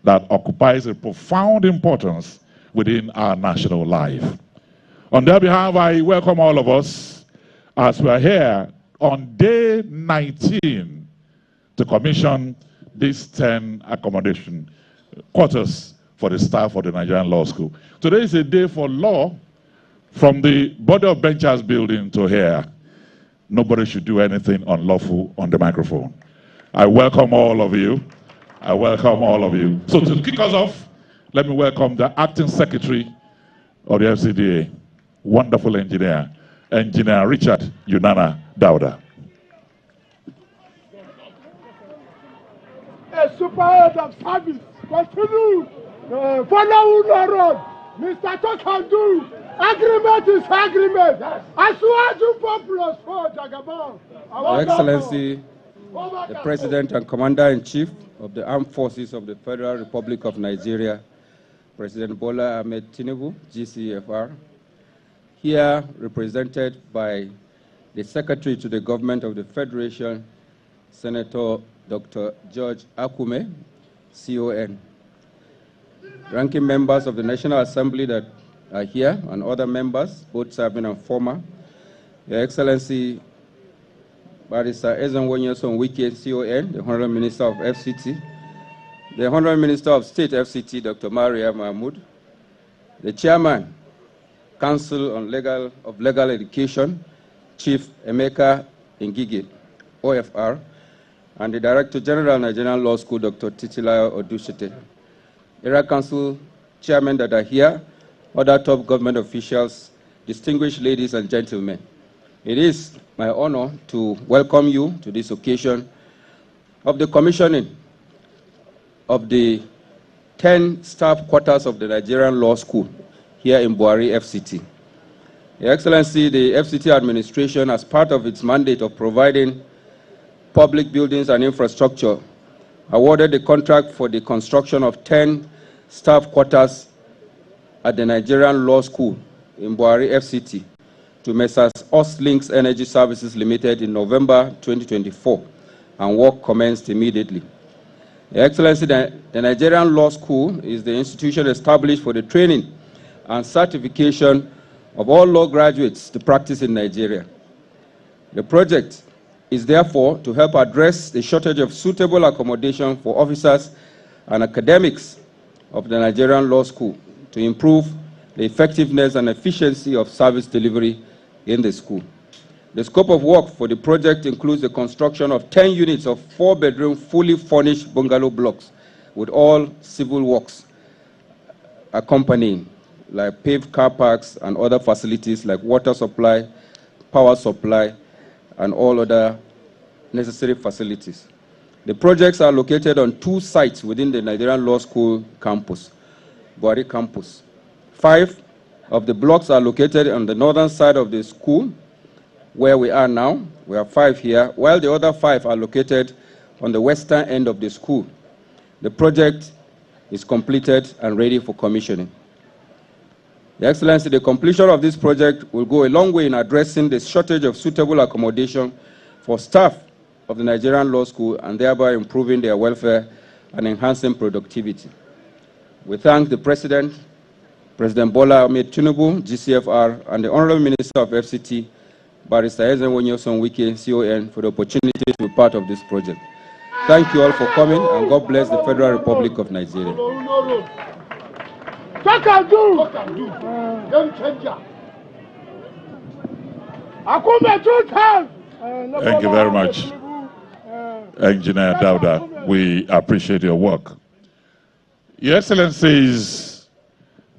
that occupies a profound importance within our national life. On their behalf, I welcome all of us as we are here on day 19 to commission these 10 accommodation quarters for the staff of the Nigerian Law School. Today is a day for law. From the body of benchers building to here, nobody should do anything unlawful on the microphone. I welcome all of you. I welcome all of you. So to kick us off, let me welcome the Acting Secretary of the FCTA, wonderful engineer, Engineer Richard Yunana Dauda. A super head of service, continue, follow the road, Mr. Tokandu. Agreement is agreement. As well as you populous for Jagabon. Your Excellency, the President and Commander-in-Chief of the Armed Forces of the Federal Republic of Nigeria, President Bola Ahmed Tinubu, GCFR, here represented by the Secretary to the Government of the Federation, Senator Dr. George Akume, CON, ranking members of the National Assembly that are here, and other members, both serving and former. Your Excellency, Barrister Ezenwo-Nyesom Wike, CON, the Honorable Minister of FCT, the Honorable Minister of State FCT, Dr. Maria Mahmoud, the Chairman, Council on Legal Education, Chief Emeka Ngige, OFR, and the Director General, Nigerian Law School, Dr. Titilayo Odushite. Area Council Chairmen that are here, other top government officials, distinguished ladies and gentlemen. It is my honor to welcome you to this occasion of the commissioning of the 10 staff quarters of the Nigerian Law School here in Bwari, FCT. Your Excellency, the FCT administration, as part of its mandate of providing public buildings and infrastructure, awarded the contract for the construction of 10 staff quarters at the Nigerian Law School in Bwari, FCT, to Messrs. Links Energy Services Limited in November 2024, and work commenced immediately. Your Excellency, the Nigerian Law School is the institution established for the training and certification of all law graduates to practice in Nigeria. The project is therefore to help address the shortage of suitable accommodation for officers and academics of the Nigerian Law School, to improve the effectiveness and efficiency of service delivery in the school. The scope of work for the project includes the construction of 10 units of 4-bedroom, fully furnished bungalow blocks with all civil works accompanying, like paved car parks and other facilities like water supply, power supply, and all other necessary facilities. The projects are located on 2 sites within the Nigerian Law School campus, Bwari campus. 5 of the blocks are located on the northern side of the school, where we are now. We have 5 here, while the other 5 are located on the western end of the school. The project is completed and ready for commissioning. Your Excellency, the completion of this project will go a long way in addressing the shortage of suitable accommodation for staff of the Nigerian Law School, and thereby improving their welfare and enhancing productivity. We thank the President, President Bola Ahmed Tinubu, GCFR, and the Honorable Minister of FCT, Barrister Ezenwo-Nyesom Wike, CON, for the opportunity to be part of this project. Thank you all for coming, and God bless the Federal Republic of Nigeria. Thank you very much, Engineer Dauda. We appreciate your work. Your Excellencies,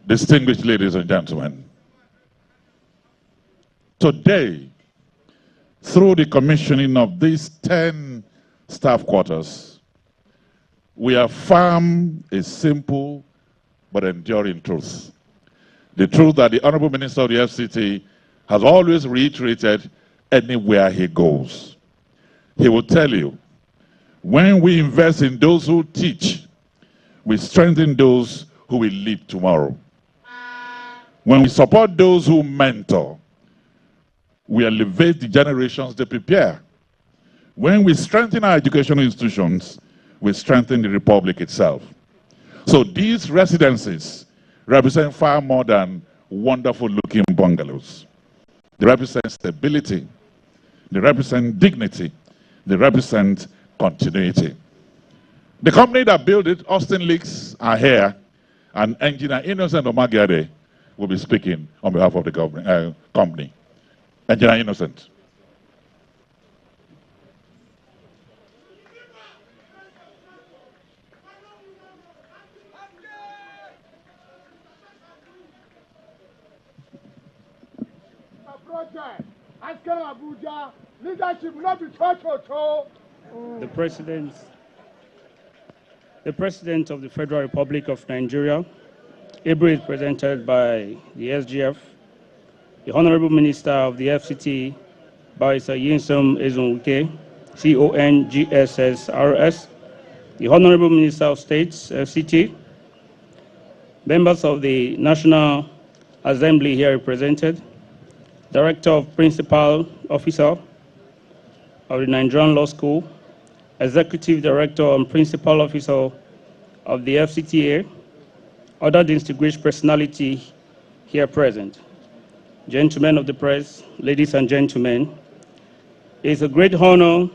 distinguished ladies and gentlemen, today, through the commissioning of these 10 staff quarters, we affirm a simple but enduring truth. The truth that the Honorable Minister of the FCT has always reiterated anywhere he goes. He will tell you, when we invest in those who teach, we strengthen those who will lead tomorrow. When we support those who mentor, we elevate the generations they prepare. When we strengthen our educational institutions, we strengthen the republic itself. So these residences represent far more than wonderful looking bungalows. They represent stability, they represent dignity, they represent continuity. The company that built it, Austin Leaks, are here, and Engineer Innocent Omagade will be speaking on behalf of the company. Engineer Innocent. Leadership not be church or The President of the Federal Republic of Nigeria, ably represented by the SGF, the Honorable Minister of the FCT, Barrister Yinsom Ezunwike, CONGSSRS, the Honorable Minister of States, FCT, members of the National Assembly here represented, Director of Principal Officer of the Nigerian Law School, Executive Director and Principal Officer of the FCTA, other distinguished personalities here present, gentlemen of the press, ladies and gentlemen, it is a great honor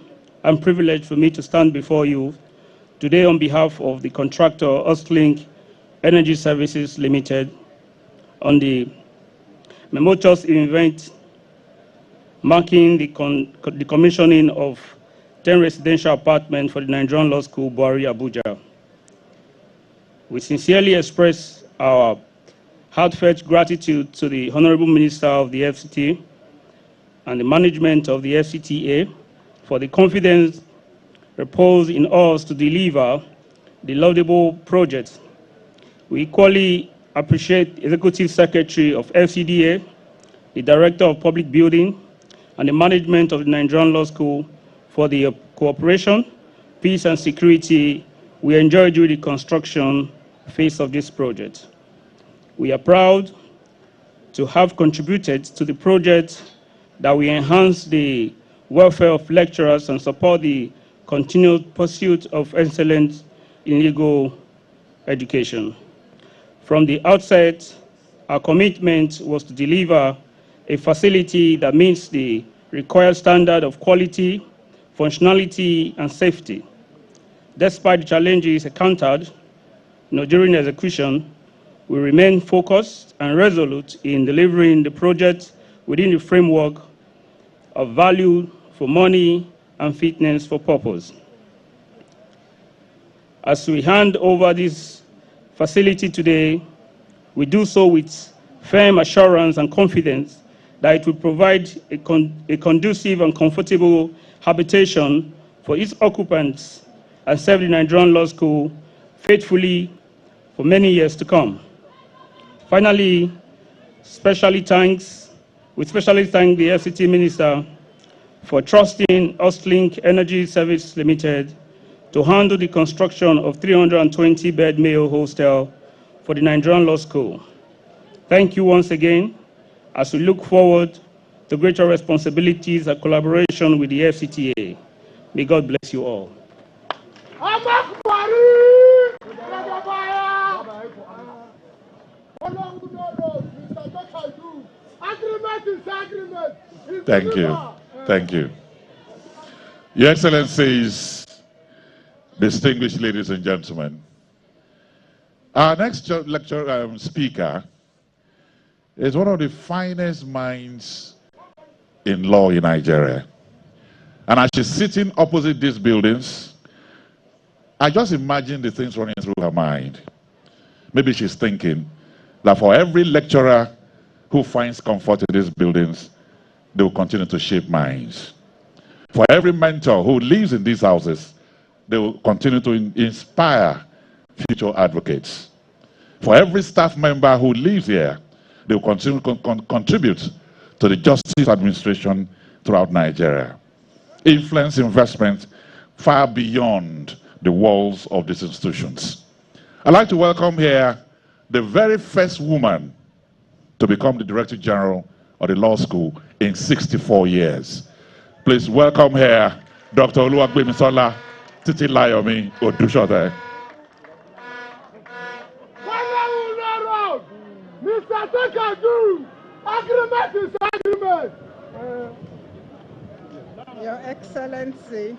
and privilege for me to stand before you today on behalf of the contractor Ostlink Energy Services Limited on the momentous event marking the commissioning of 10 residential apartments for the Nigerian Law School, Bwari, Abuja. We sincerely express our heartfelt gratitude to the Honorable Minister of the FCT and the management of the FCTA for the confidence reposed in us to deliver the laudable project. We equally appreciate the Executive Secretary of FCDA, the Director of Public Building, and the management of the Nigerian Law School for the cooperation, peace, and security we enjoyed during the construction phase of this project. We are proud to have contributed to the project that will enhance the welfare of lecturers and support the continued pursuit of excellence in legal education. From the outset, our commitment was to deliver a facility that meets the required standard of quality, functionality, and safety. Despite the challenges encountered during execution, we remain focused and resolute in delivering the project within the framework of value for money and fitness for purpose. As we hand over this facility today, we do so with firm assurance and confidence that it will provide a conducive and comfortable habitation for its occupants and serve the Nigerian Law School faithfully for many years to come. Finally, we specially thank the FCT Minister for trusting Ostlink Energy Service Limited to handle the construction of 320-bed male hostel for the Nigerian Law School. Thank you once again as we look forward to greater responsibilities and collaboration with the FCTA. May God bless you all. Thank you. Thank you. Your Excellencies, distinguished ladies and gentlemen, our next lecture speaker is one of the finest minds in law in Nigeria. And as she's sitting opposite these buildings, I just imagine the things running through her mind. Maybe she's thinking that for every lecturer who finds comfort in these buildings, they will continue to shape minds. For every mentor who lives in these houses, they will continue to inspire future advocates. For every staff member who lives here, they will continue to contribute to the justice administration throughout Nigeria. Influence investment far beyond the walls of these institutions. I'd like to welcome here the very first woman to become the Director General of the Law School in 64 years. Please welcome here Dr. Oluwagbemisola Titilayomi Odushote. Mr. Takadu, agreement is agreement. Your Excellency,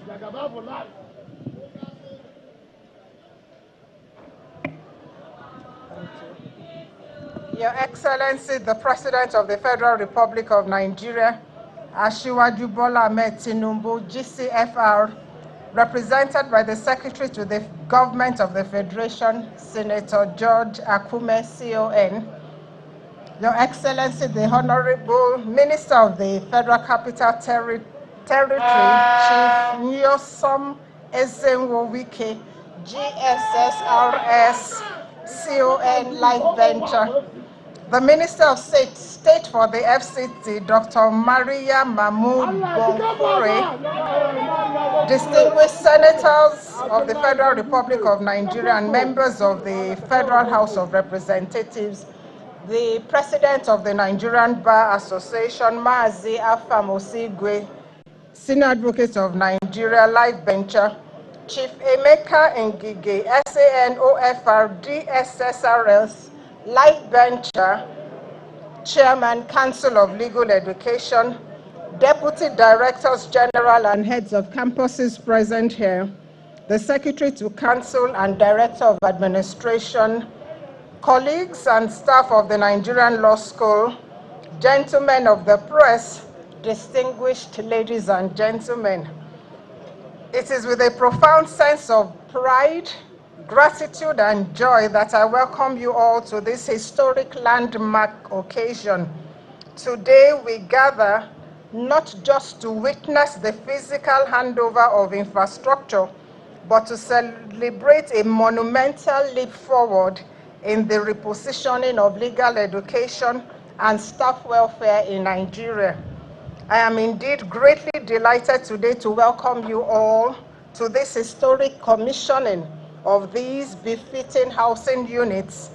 Your Excellency, the President of the Federal Republic of Nigeria, Asiwaju Bola Ahmed Tinubu, GCFR, represented by the Secretary to the Government of the Federation, Senator George Akume, CON, Your Excellency, the Honorable Minister of the Federal Capital Territory, Chief Nyosom Ezenwo Wike, GSSRS, CON Life Venture, the Minister of State for the FCT, Dr. Maria Mahmoud Bonkure, distinguished senators of the Federal Republic of Nigeria and members of the Federal House of Representatives, the President of the Nigerian Bar Association, Maazi Afam Osigwe, Senior Advocate of Nigeria, Life Venture, Chief Emeka Ngige, SANOFR, DSSRS, Life Venture, Chairman, Council of Legal Education, Deputy Directors General and Heads of Campuses present here, the Secretary to Council and Director of Administration, colleagues and staff of the Nigerian Law School, gentlemen of the press, distinguished ladies and gentlemen. It is with a profound sense of pride, gratitude, and joy that I welcome you all to this historic landmark occasion. Today we gather not just to witness the physical handover of infrastructure, but to celebrate a monumental leap forward in the repositioning of legal education and staff welfare in Nigeria. I am indeed greatly delighted today to welcome you all to this historic commissioning of these befitting housing units,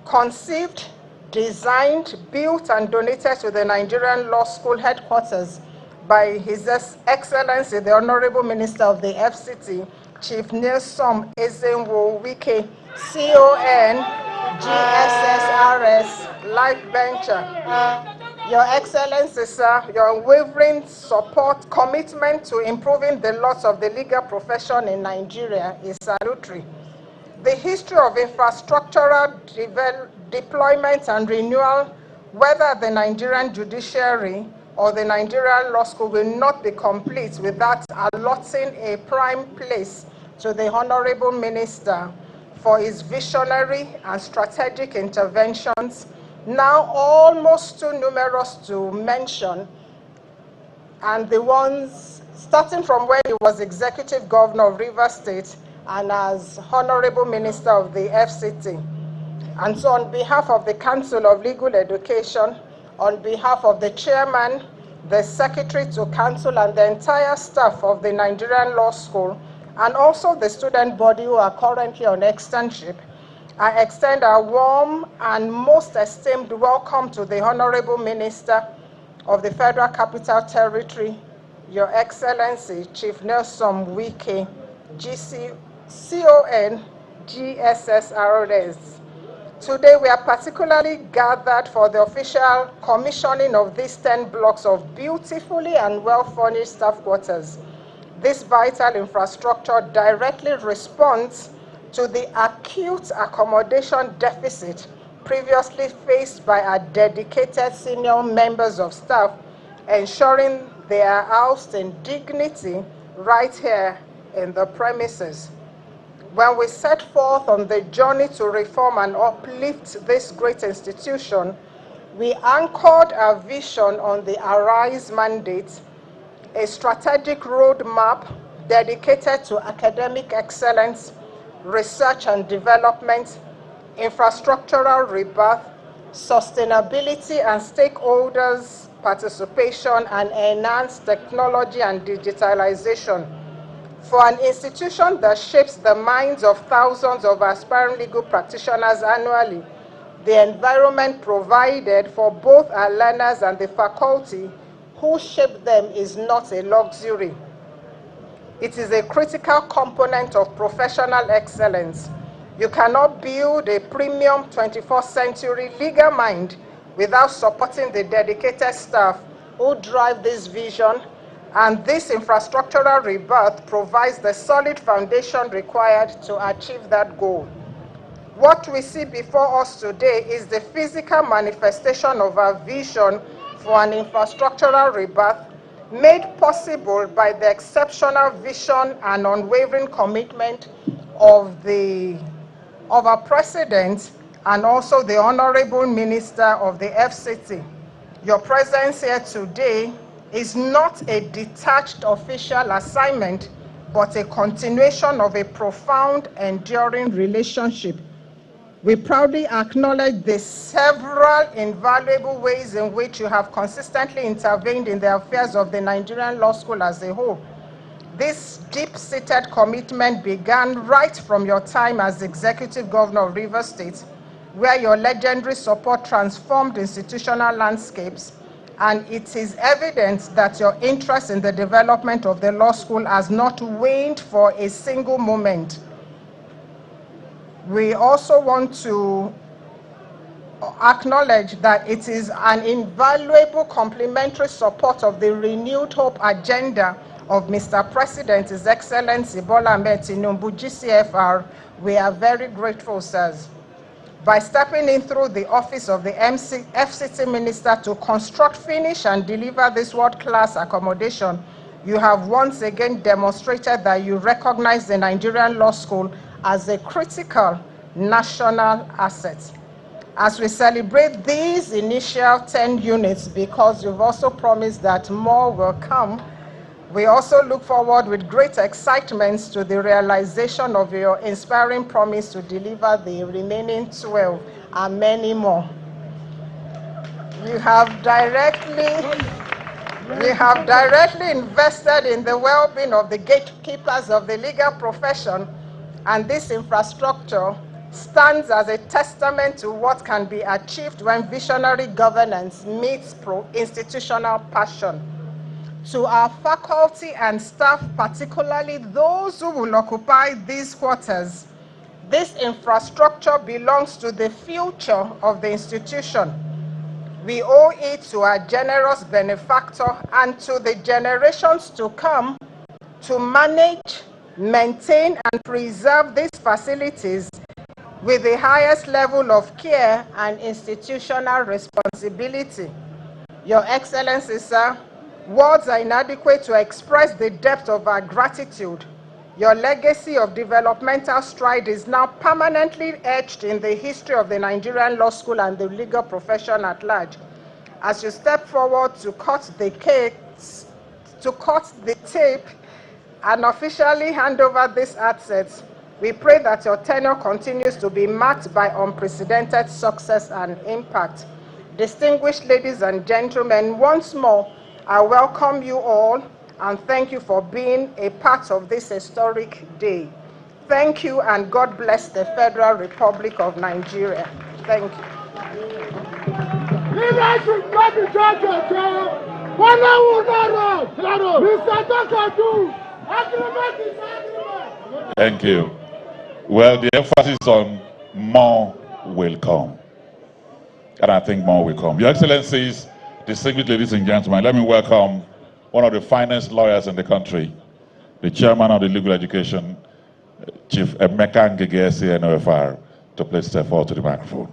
conceived, designed, built, and donated to the Nigerian Law School headquarters by His Excellency, the Honorable Minister of the FCT, Chief Nyosom Ezenwo Wike, CON, GSSRS, Life Venture. Your Excellency, sir, your unwavering support, commitment to improving the lot of the legal profession in Nigeria is salutary. The history of infrastructural deployment and renewal, whether the Nigerian judiciary or the Nigerian Law School, will not be complete without allotting a prime place to the Honorable Minister for his visionary and strategic interventions, now almost too numerous to mention, and the ones starting from when he was Executive Governor of Rivers State and as Honorable Minister of the FCT. And so on behalf of the Council of Legal Education, on behalf of the Chairman, the Secretary to Council, and the entire staff of the Nigerian Law School, and also the student body who are currently on externship, I extend a warm and most esteemed welcome to the Honorable Minister of the Federal Capital Territory, Your Excellency, Chief Nyosom Wike, CON, GSSRS. Today we are particularly gathered for the official commissioning of these 10 blocks of beautifully and well-furnished staff quarters. This vital infrastructure directly responds to the acute accommodation deficit previously faced by our dedicated senior members of staff, ensuring they are housed in dignity right here in the premises. When we set forth on the journey to reform and uplift this great institution, we anchored our vision on the Arise mandate, a strategic roadmap dedicated to academic excellence, research and development, infrastructural rebirth, sustainability and stakeholders' participation, and enhanced technology and digitalization. For an institution that shapes the minds of thousands of aspiring legal practitioners annually, the environment provided for both our learners and the faculty who shape them is not a luxury. It is a critical component of professional excellence. You cannot build a premium 21st century legal mind without supporting the dedicated staff who drive this vision, and this infrastructural rebirth provides the solid foundation required to achieve that goal. What we see before us today is the physical manifestation of our vision for an infrastructural rebirth made possible by the exceptional vision and unwavering commitment of our President and also the Honorable Minister of the FCT. Your presence here today is not a detached official assignment, but a continuation of a profound, enduring relationship. We proudly acknowledge the several invaluable ways in which you have consistently intervened in the affairs of the Nigerian Law School as a whole. This deep-seated commitment began right from your time as Executive Governor of Rivers State, where your legendary support transformed institutional landscapes, and it is evident that your interest in the development of the law school has not waned for a single moment. We also want to acknowledge that it is an invaluable complementary support of the renewed hope agenda of Mr. President, His Excellency Bola Ahmed Tinubu, GCFR. We are very grateful, sirs. By stepping in through the office of the FCT Minister to construct, finish, and deliver this world-class accommodation, you have once again demonstrated that you recognize the Nigerian Law School as a critical national asset. As we celebrate these initial 10 units, because you've also promised that more will come, we also look forward with great excitement to the realization of your inspiring promise to deliver the remaining 12 and many more. You have directly invested in the well-being of the gatekeepers of the legal profession, and this infrastructure stands as a testament to what can be achieved when visionary governance meets institutional passion. To our faculty and staff, particularly those who will occupy these quarters, this infrastructure belongs to the future of the institution. We owe it to our generous benefactor and to the generations to come to manage, maintain, and preserve these facilities with the highest level of care and institutional responsibility. Your Excellency, sir, words are inadequate to express the depth of our gratitude. Your legacy of developmental stride is now permanently etched in the history of the Nigerian Law School and the legal profession at large. As you step forward to cut the tape and officially hand over these assets, we pray that your tenure continues to be marked by unprecedented success and impact. Distinguished ladies and gentlemen, once more, I welcome you all and thank you for being a part of this historic day. Thank you, and God bless the Federal Republic of Nigeria. Thank you. Leadership not be judged. Mr. Takadu, agreement is agreement. Thank you. Well, the emphasis on more will come. And I think more will come. Your Excellencies, distinguished ladies and gentlemen, let me welcome one of the finest lawyers in the country, the chairman of the Legal Education, Chief Emeka Ngegesi, NOFR, to please step forward to the microphone.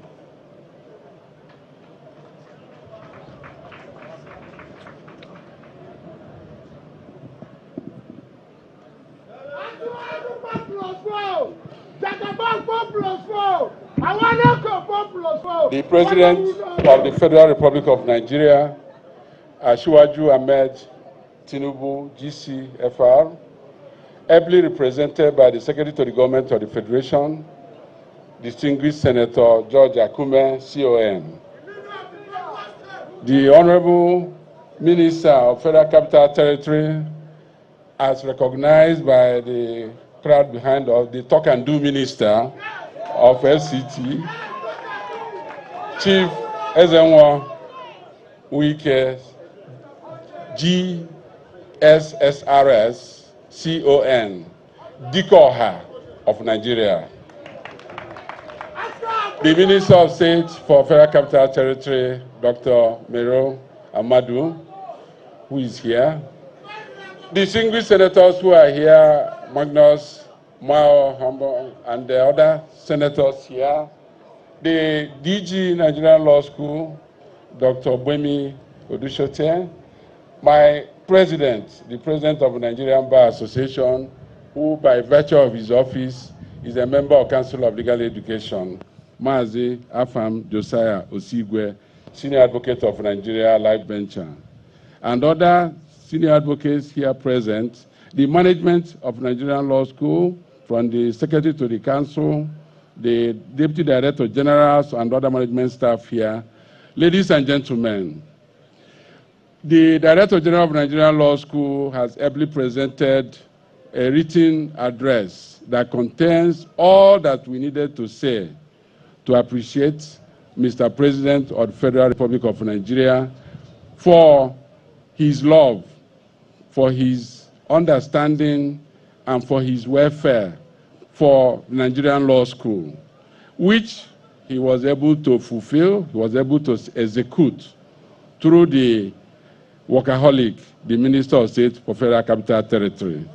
The President of the Federal Republic of Nigeria, Asiwaju Ahmed Tinubu, GCFR, ably represented by the Secretary to the Government of the Federation, distinguished Senator George Akume, CON. The Honorable Minister of Federal Capital Territory, as recognized by the crowd behind us, the Talk and Do Minister of FCT, Chief Ezenwa Wike, GSSRS, CON, Dikoha of Nigeria. the Minister of State for Federal Capital Territory, Dr. Mero Amadou, who is here, distinguished senators who are here, Magnus, Mao, Humble, and the other senators here, the DG Nigerian Law School, Dr. Bwemi Odushote, my president, the president of the Nigerian Bar Association, who by virtue of his office is a member of Council of Legal Education, Mazi Afam Josiah Osigwe, senior advocate of Nigeria Life Venture, and other senior advocates here present, the management of Nigerian Law School, from the secretary to the council, the deputy director generals and other management staff here, ladies and gentlemen. The Director General of Nigerian Law School has ably presented a written address that contains all that we needed to say to appreciate Mr. President of the Federal Republic of Nigeria for his love, for his understanding, and for his welfare for the Nigerian Law School, which he was able to fulfill, he was able to execute through the workaholic, the Minister of State for Federal Capital Territory.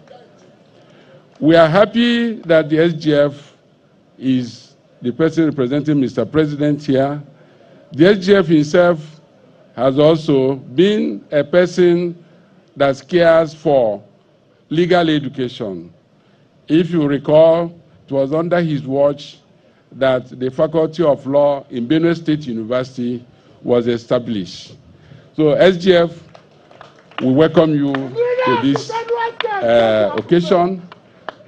We are happy that the SGF is the person representing Mr. President here. The SGF himself has also been a person that cares for legal education. If you recall, it was under his watch that the Faculty of Law in Benue State University was established. So SGF, we welcome you to this occasion.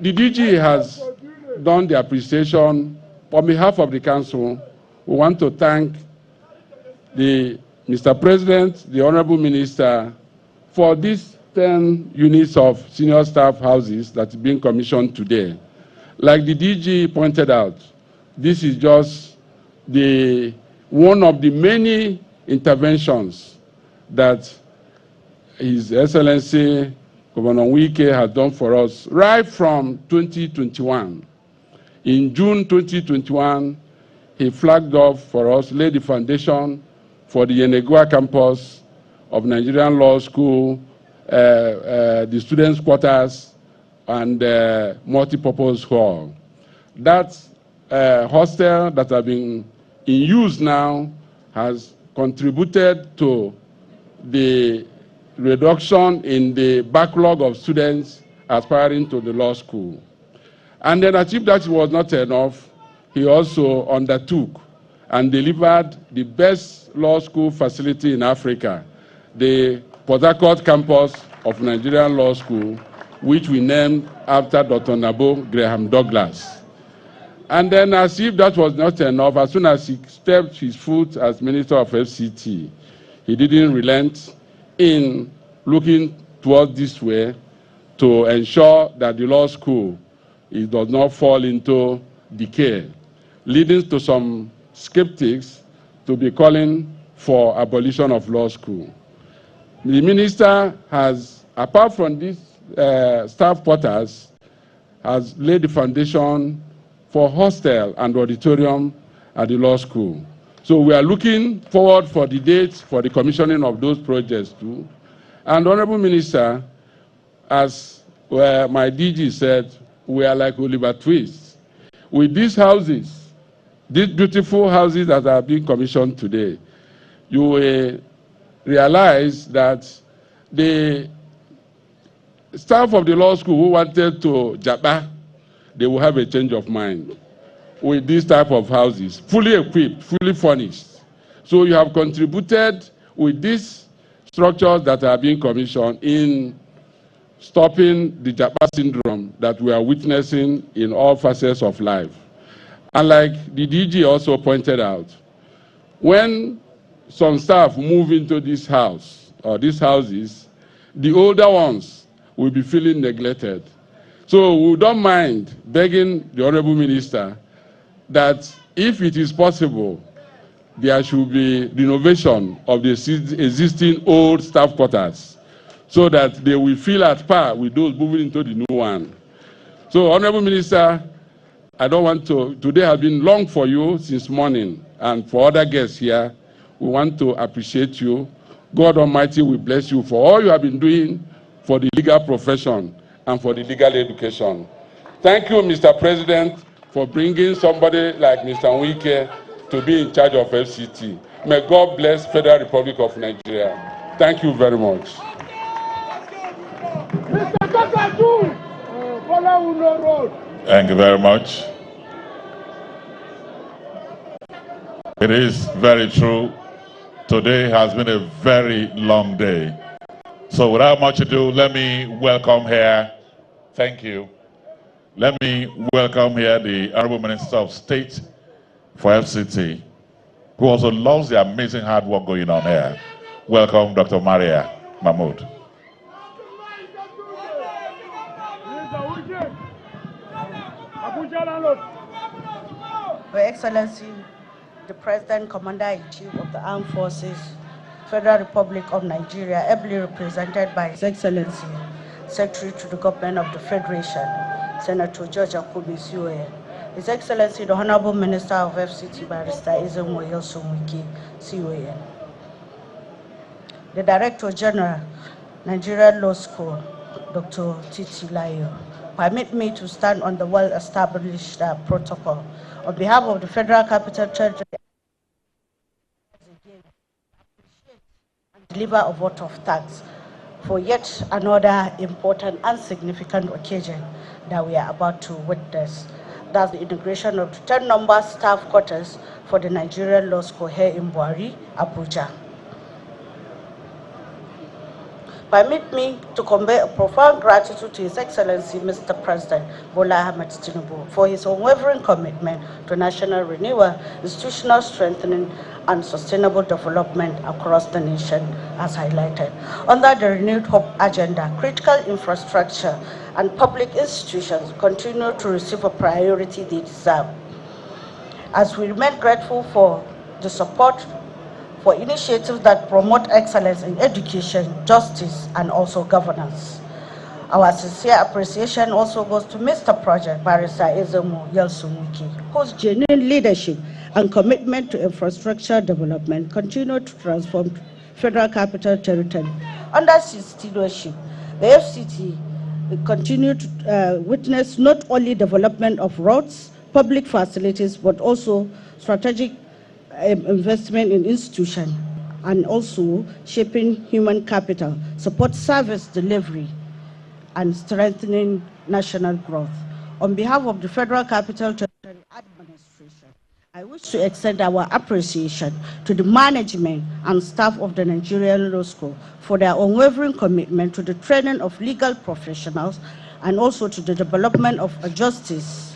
The DG has done the appreciation. On behalf of the Council, we want to thank Mr. President, the Honorable Minister, for these 10 units of senior staff houses that are being commissioned today. Like the DG pointed out, this is just one of the many interventions that His Excellency Governor Wike has done for us right from 2021. In June 2021, he flagged off for us, laid the foundation for the Yenegua campus of Nigerian Law School, the students' quarters, and multipurpose hall. That hostel that has been in use now has contributed to the reduction in the backlog of students aspiring to the law school. And then, as if that was not enough, he also undertook and delivered the best law school facility in Africa, the Port Harcourt campus of Nigerian Law School, which we named after Dr. Nabo Graham Douglas. And then, as if that was not enough, as soon as he stepped his foot as Minister of FCT, he didn't relent in looking towards this way to ensure that the law school does not fall into decay, leading to some skeptics to be calling for abolition of law school. The minister has, apart from these staff quarters, has laid the foundation for hostel and auditorium at the law school. So we are looking forward for the dates for the commissioning of those projects too. And Honorable Minister, as my DG said, we are like Oliver Twist. With these houses, these beautiful houses that are being commissioned today, you will realize that the staff of the law school who wanted to japa, they will have a change of mind with these type of houses, fully equipped, fully furnished. So you have contributed with these structures that are being commissioned in stopping the Japa syndrome that we are witnessing in all facets of life. And like the DG also pointed out, when some staff move into this house or these houses, the older ones will be feeling neglected. So we don't mind begging the Honorable Minister that if it is possible, there should be renovation of the existing old staff quarters so that they will feel at par with those moving into the new one. So, Honorable Minister, I don't want to, today has been long for you since morning, and for other guests here, we want to appreciate you. God Almighty will bless you for all you have been doing for the legal profession and for the legal education. Thank you, Mr. President, for bringing somebody like Mr. Wike to be in charge of FCT. May God bless Federal Republic of Nigeria. Thank you very much. Thank you very much. It is very true. Today has been a very long day. So without much ado, let me welcome here, thank you. Let me welcome here the Honorable Minister of State for FCT, who also loves the amazing hard work going on here. Welcome, Dr. Maria Mahmood. Your Excellency, the President, Commander-in-Chief of the Armed Forces, Federal Republic of Nigeria, ably represented by His Excellency, Secretary to the Government of the Federation, Senator George Akubi CON, His Excellency, the Honorable Minister of FCT, Barrister Ezemo Yelsumwiki CON, the Director General, Nigerian Law School, Dr. Titi Layo. Permit me to stand on the well-established protocol. On behalf of the Federal Capital Territory, and deliver a vote of thanks for yet another important and significant occasion that we are about to witness. That's the inauguration of the 10-number staff quarters for the Nigerian Law School here in Bwari, Abuja. Permit me to convey a profound gratitude to His Excellency, Mr. President Bola Ahmed Tinubu, for his unwavering commitment to national renewal, institutional strengthening, and sustainable development across the nation, as highlighted. Under the renewed hope agenda, critical infrastructure and public institutions continue to receive a priority they deserve. As we remain grateful for the support for initiatives that promote excellence in education, justice, and also governance. Our sincere appreciation also goes to Mr. Project Barrister Ezemo Yelsumwiki, whose genuine leadership and commitment to infrastructure development continue to transform Federal Capital Territory. Under his stewardship, the FCT continue to witness not only development of roads, public facilities, but also strategic investment in institutions, and also shaping human capital, support service delivery, and strengthening national growth. On behalf of the Federal Capital Territory Administration, I wish to extend our appreciation to the management and staff of the Nigerian Law School for their unwavering commitment to the training of legal professionals and also to the development of a justice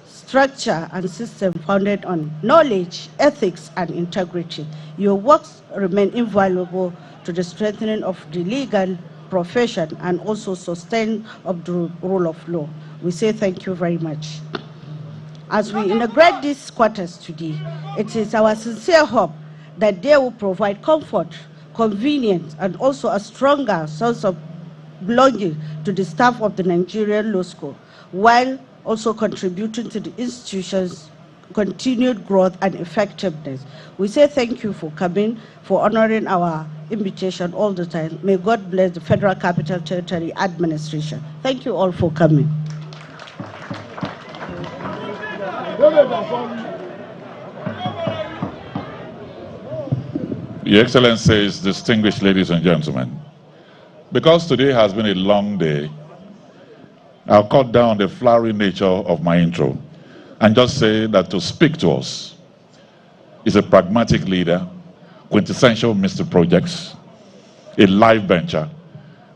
structure and system founded on knowledge, ethics, and integrity. Your works remain invaluable to the strengthening of the legal profession and also sustain of the rule of law. We say thank you very much. As we integrate these quarters today, it is our sincere hope that they will provide comfort, convenience, and also a stronger sense of belonging to the staff of the Nigerian Law School, while also contributing to the institution's continued growth and effectiveness. We say thank you for coming, for honoring our invitation all the time. May God bless the Federal Capital Territory Administration. Thank you all for coming. Your Excellencies, distinguished ladies and gentlemen, because today has been a long day, I'll cut down the flowery nature of my intro and just say that to speak to us is a pragmatic leader, quintessential Mr. Projects, a live bencher,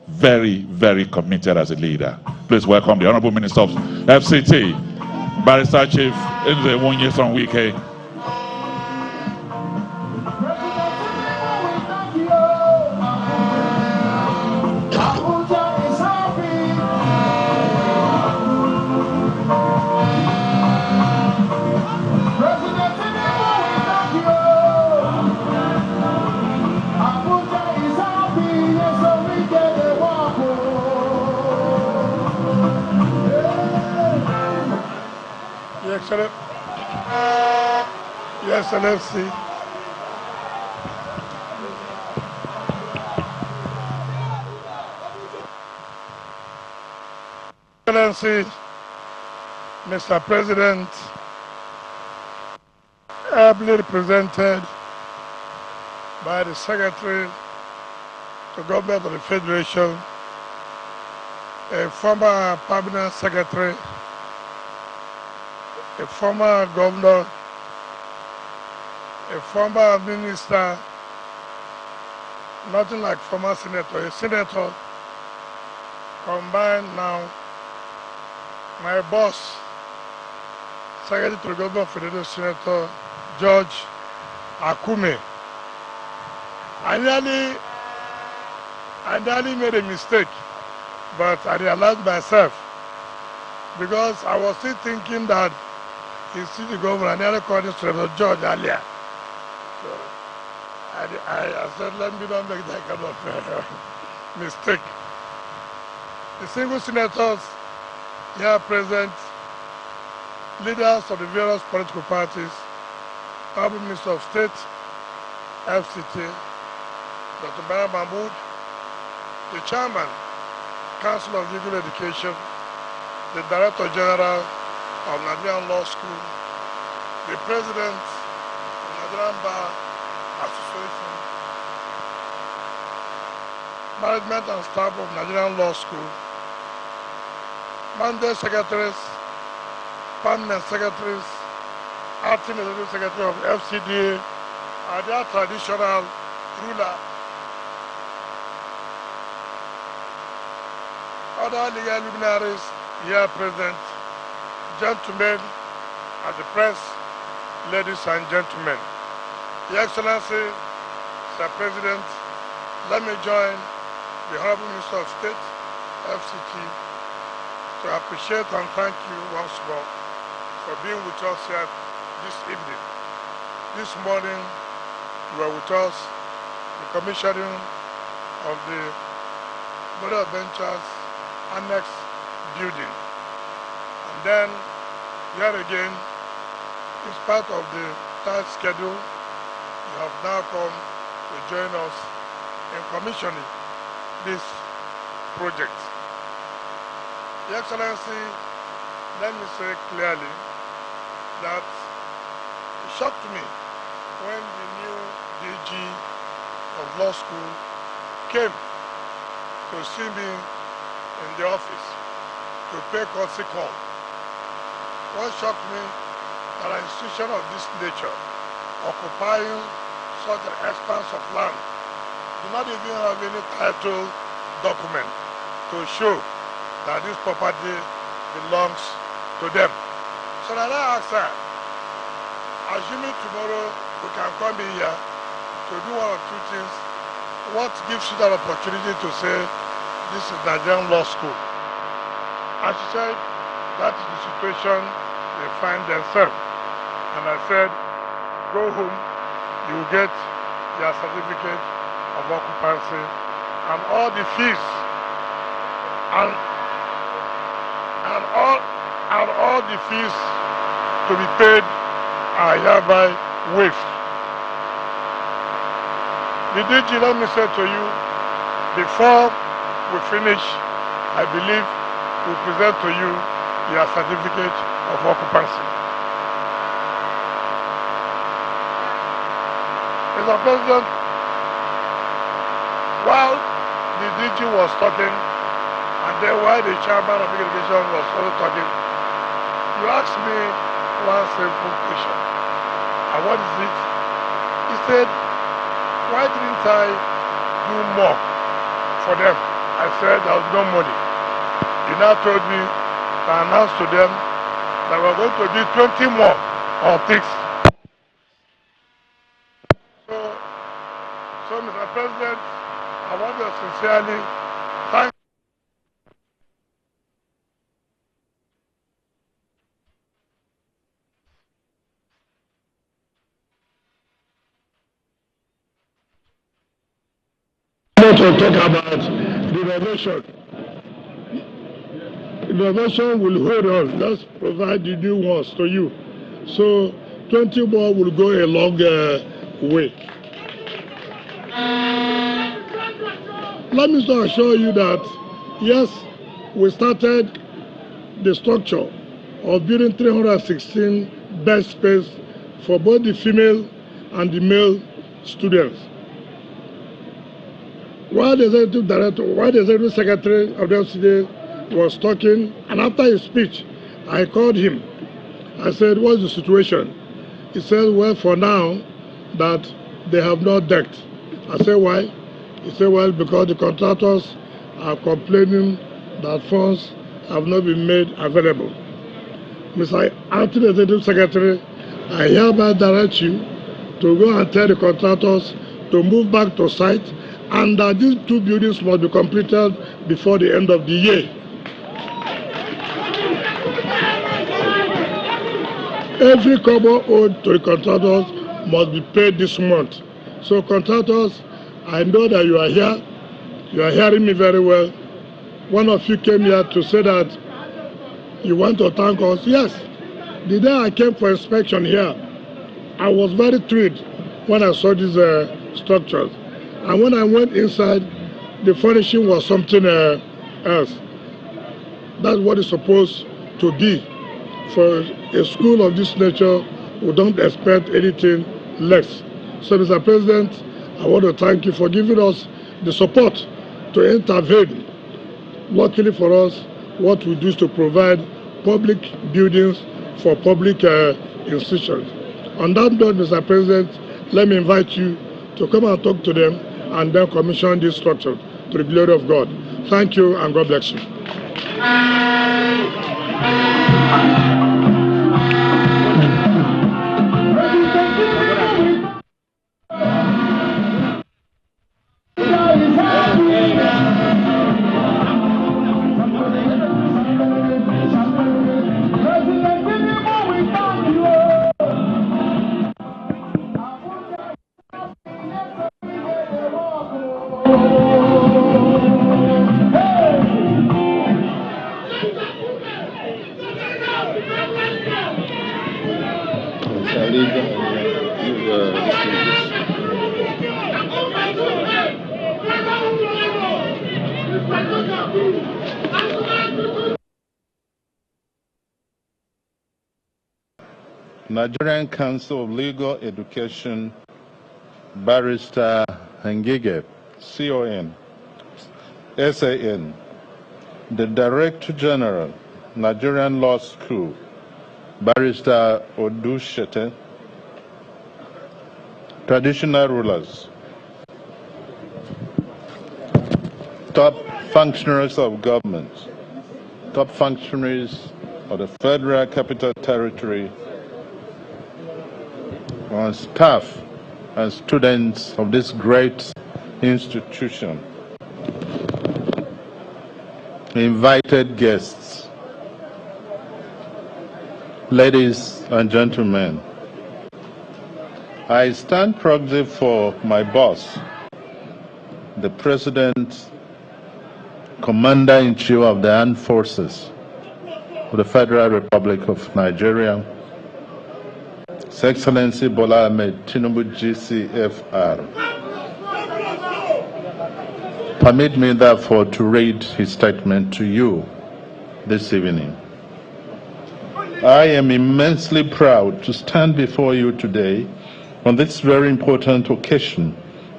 very, very committed as a leader. Please welcome the Honorable Minister of FCT, Barrister Chief Nze from Wike. Your Excellency, Mr. President, ably represented by the Secretary to Government of the Federation, a former Permanent Secretary, a former Governor, a former Minister, nothing like former Senator, a Senator, combined now, my boss, Secretary to the Government of the Federation, Senator George Akume. I nearly made a mistake, but I realized myself because I was still thinking that he's still the governor. I nearly called him Senator George earlier. So I said, let me not make that kind of mistake. The single senators here present, leaders of the various political parties, Honorable Minister of State, FCT, Dr. Bwari Mahmood, the Chairman, Council of Legal Education, the Director General of Nigerian Law School, the President of Nigerian Bar Association, Management and Staff of Nigerian Law School, Mandate Secretaries, Permanent Secretaries, Acting Executive Secretary of FCT, and their traditional ruler, other legal luminaries here present, gentlemen of the press, ladies and gentlemen. Your Excellency, Mr. President, let me join the Honorable Minister of State, FCT, to appreciate and thank you once more for being with us here this evening. This morning, you were with us, the commissioning of the Board of Ventures Annex building. And then, here again, in spite of the tight schedule, you have now come to join us in commissioning this project. Your Excellency, let me say clearly that it shocked me when the new DG of law school came to see me in the office to pay courtesy call. What shocked me that an institution of this nature, occupying such an expanse of land, do not even have any title document to show that this property belongs to them. So then I asked her, assuming tomorrow we can come in here to do one or two things, what gives you that opportunity to say this is Nigerian Law School? And she said, that is the situation they find themselves. And I said, go home, you will get your certificate of occupancy and all the fees and all the fees to be paid are hereby waived. The DG, let me say to you, before we finish, I believe we present to you your certificate of occupancy. Mr. President, while the DG was talking, and then while the chairman of the education was also talking, you asked me one simple question. And what is it? He said, why didn't I do more for them? I said there was no money. He now told me to announce to them that we're going to do 20 more of this. So Mr. President, I want to sincerely thank to talk about the innovation. Innovation will hold on. Let's provide the new ones to you. So 20 more will go a long way. Let me also assure you that, yes, we started the structure of building 316 bed space for both the female and the male students. While the executive secretary of the FCT was talking, and after his speech, I called him. I said, what's the situation? He said, well, for now, that they have not decked. I said, why? He said, well, because the contractors are complaining that funds have not been made available. Mr. Acting Executive Secretary, I hereby direct you to go and tell the contractors to move back to site and that these two buildings must be completed before the end of the year. Every kobo owed to the contractors must be paid this month. So contractors, I know that you are here. You are hearing me very well. One of you came here to say that you want to thank us. Yes, the day I came for inspection here, I was very thrilled when I saw these structures. And when I went inside, the furnishing was something else. That's what it's supposed to be. For a school of this nature, we don't expect anything less. So, Mr. President, I want to thank you for giving us the support to intervene. Luckily for us, what we do is to provide public buildings for public institutions. On that note, Mr. President, let me invite you to come and talk to them and then commission this structure to the glory of God. Thank you and God bless you. Nigerian Council of Legal Education, Barrister Ngige, CON, SAN, the Director General, Nigerian Law School, Barrister Odushete, traditional rulers, top functionaries of government, top functionaries of the Federal Capital Territory, on staff and students of this great institution, invited guests, ladies and gentlemen, I stand proxy for my boss, the President, Commander-in-Chief of the Armed Forces of the Federal Republic of Nigeria, His Excellency Bola Ahmed Tinubu GCFR. Permit me therefore to read his statement to you this evening. I am immensely proud to stand before you today on this very important occasion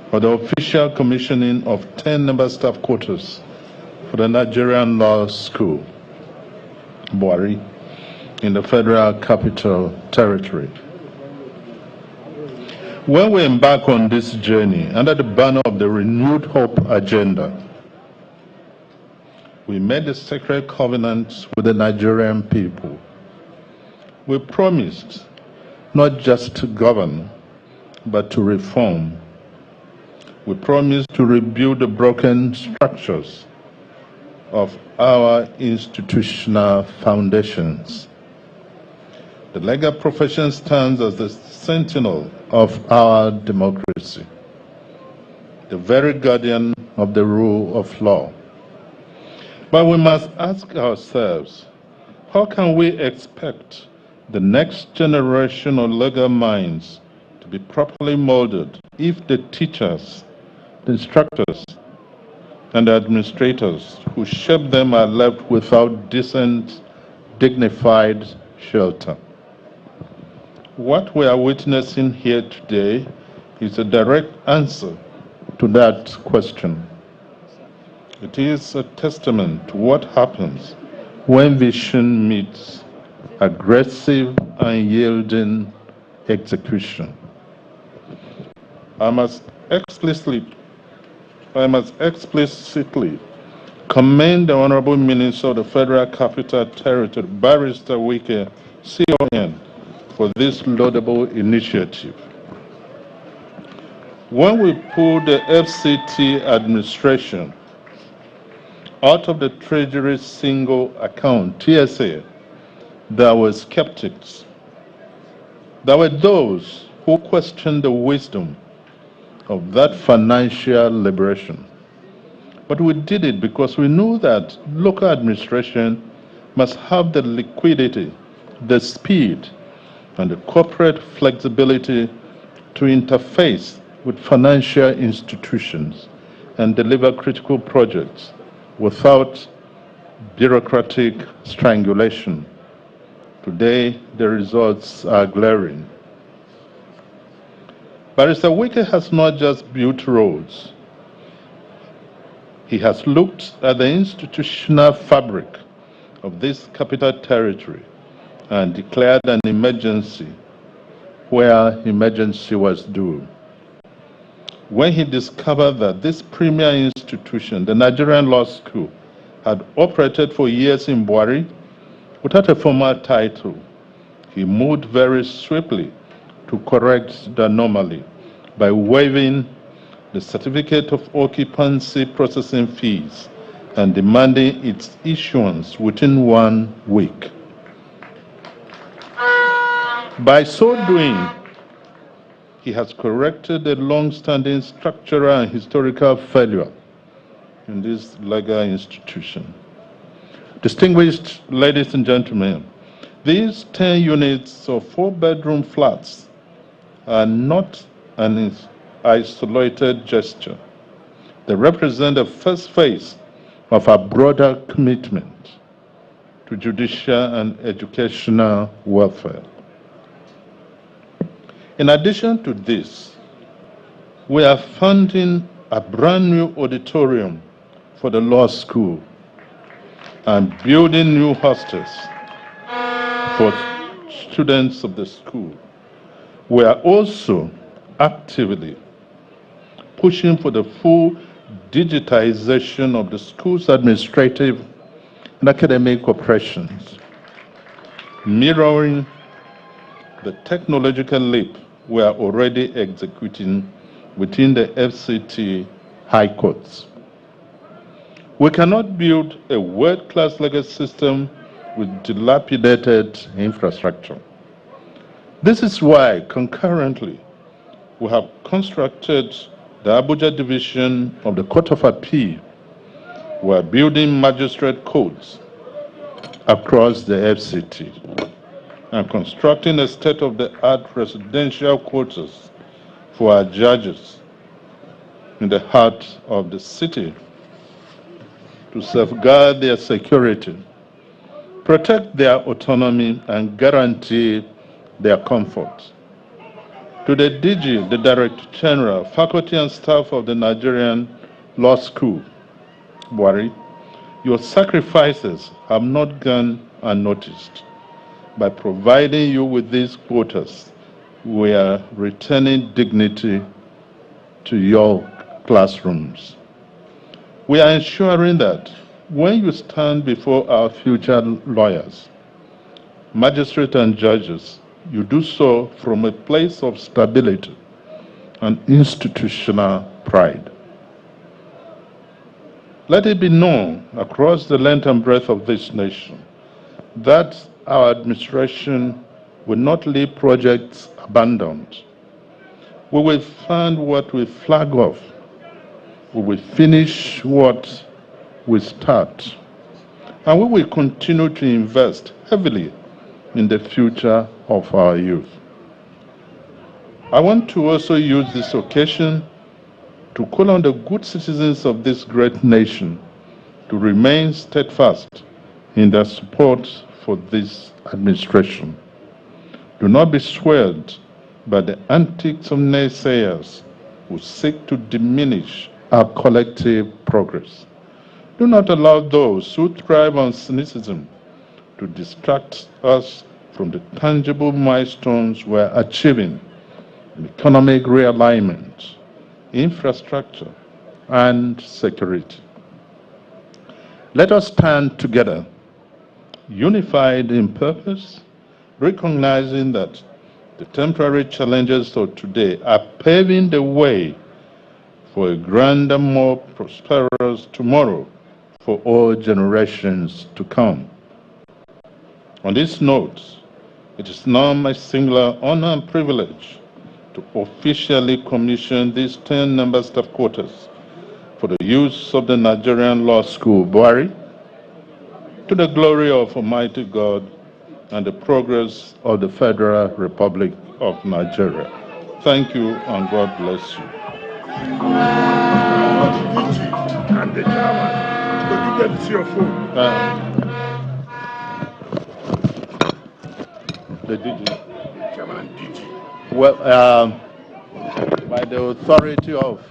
for the official commissioning of 10 member staff quarters for the Nigerian Law School, Bwari, in the Federal Capital Territory. When we embark on this journey under the banner of the Renewed Hope Agenda, we made a sacred covenant with the Nigerian people. We promised not just to govern, but to reform. We promised to rebuild the broken structures of our institutional foundations. The legal profession stands as the sentinel of our democracy, the very guardian of the rule of law. But we must ask ourselves, how can we expect the next generation of legal minds to be properly molded if the teachers, the instructors, and the administrators who shape them are left without decent, dignified shelter. What we are witnessing here today is a direct answer to that question. It is a testament to what happens when vision meets aggressive, unyielding execution. I must explicitly commend the Honorable Minister of the Federal Capital Territory, Barrister Wike, CON, for this laudable initiative. When we pulled the FCT administration out of the Treasury single account, TSA, there were skeptics. There were those who questioned the wisdom of that financial liberation. But we did it because we knew that local administration must have the liquidity, the speed, and the corporate flexibility to interface with financial institutions and deliver critical projects without bureaucratic strangulation. Today, the results are glaring. Barrister Wike has not just built roads. He has looked at the institutional fabric of this capital territory and declared an emergency where emergency was due. When he discovered that this premier institution, the Nigerian Law School, had operated for years in Bwari without a formal title, he moved very swiftly to correct the anomaly by waiving the certificate of occupancy processing fees and demanding its issuance within 1 week. By so doing, he has corrected a long-standing structural and historical failure in this legal institution. Distinguished ladies and gentlemen, these 10 units of 4-bedroom flats are not an isolated gesture. They represent the first phase of a broader commitment to judicial and educational welfare. In addition to this, we are funding a brand new auditorium for the law school and building new hostels for students of the school. We are also actively pushing for the full digitization of the school's administrative and academic operations, mirroring the technological leap we are already executing within the FCT high courts. We cannot build a world-class legal system with dilapidated infrastructure. This is why, concurrently, we have constructed the Abuja division of the Court of Appeal. We are building magistrate courts across the FCT and constructing a state-of-the-art residential quarters for our judges in the heart of the city to safeguard their security, protect their autonomy, and guarantee their comfort. To the DG, the Director General, faculty and staff of the Nigerian Law School, Bwari, your sacrifices have not gone unnoticed. By providing you with these quotas, we are returning dignity to your classrooms. We are ensuring that when you stand before our future lawyers, magistrates and judges, you do so from a place of stability and institutional pride. Let it be known across the length and breadth of this nation that our administration will not leave projects abandoned. We will fund what we flag off. We will finish what we start. And we will continue to invest heavily in the future of our youth. I want to also use this occasion to call on the good citizens of this great nation to remain steadfast in their support for this administration. Do not be swayed by the antics of naysayers who seek to diminish our collective progress. Do not allow those who thrive on cynicism to distract us from the tangible milestones we're achieving in economic realignment, infrastructure, and security. Let us stand together, unified in purpose, recognizing that the temporary challenges of today are paving the way for a grander, more prosperous tomorrow for all generations to come. On this note, it is now my singular honor and privilege to officially commission these 10-member staff quarters for the use of the Nigerian Law School, Bwari, to the glory of Almighty God and the progress of the Federal Republic of Nigeria. Thank you, and God bless you. And the chairman, to give them to your phone. The DG. Chairman and DG. Well, by the authority of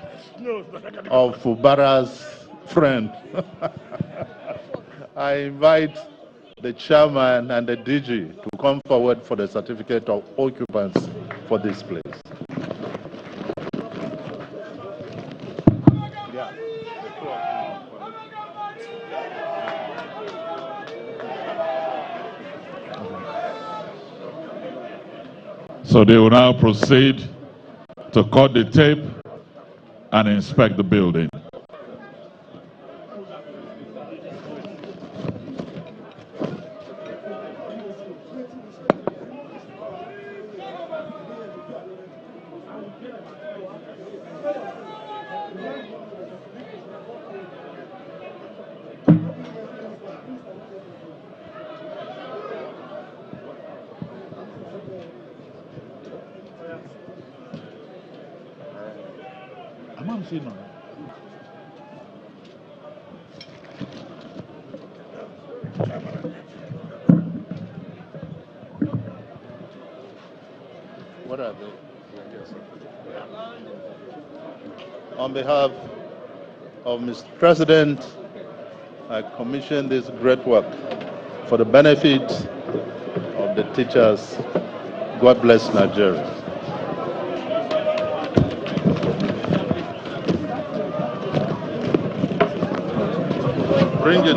Fubara's friend, I invite the chairman and the DG to come forward for the certificate of occupancy for this place. So they will now proceed to cut the tape and inspect the building. What are they? On behalf of Mr. President, I commission this great work for the benefit of the teachers. God bless Nigeria. Bring it.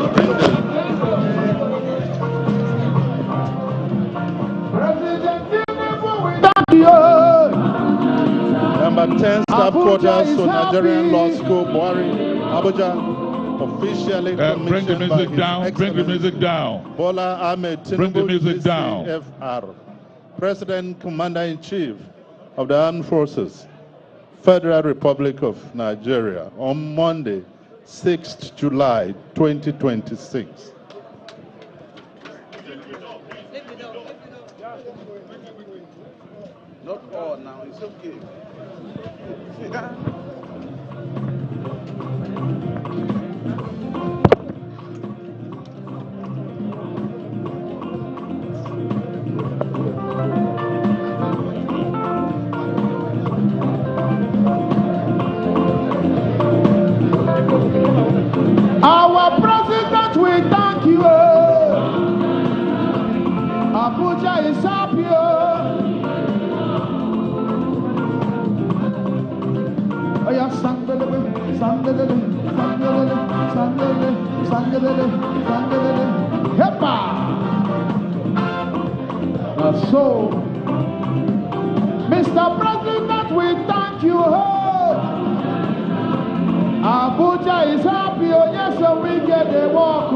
Number 10 staff quarters to Nigerian Law School, Bwari, Abuja, officially Bring the music down. Bring the music down. Bola Ahmed Tinubu, Bring the music down. FR, President Commander-in-Chief of the Armed Forces, Federal Republic of Nigeria, on Monday, 6th July 2026. Not all now, it's okay. Our president, we thank you. Abuja is happy. Oh yeah, sandelele, sandelele, sandelele, sandelele, sandelele, sandelele. Hepa. So, Mr. President, we thank you. Abuja is happy, oh yes, so we get the walk.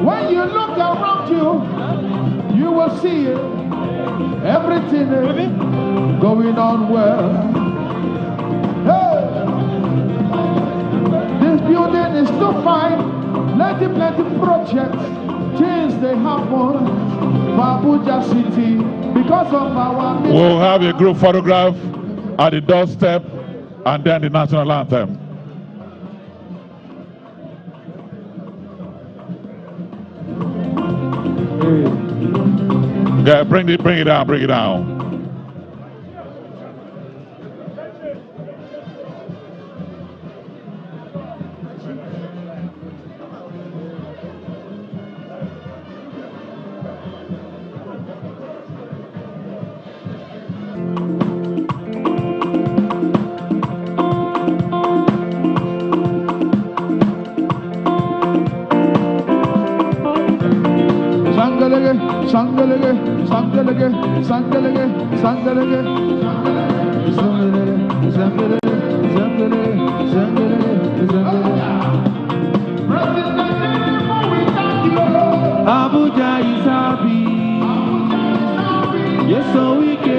When you look around you, you will see everything going on well. Hey. building is too fine. Plenty projects, things they happen for Abuja City because of our. We'll have a group photograph at the doorstep and then the national anthem. Yeah, bring it down. Abuja is happy. Yes, so we can.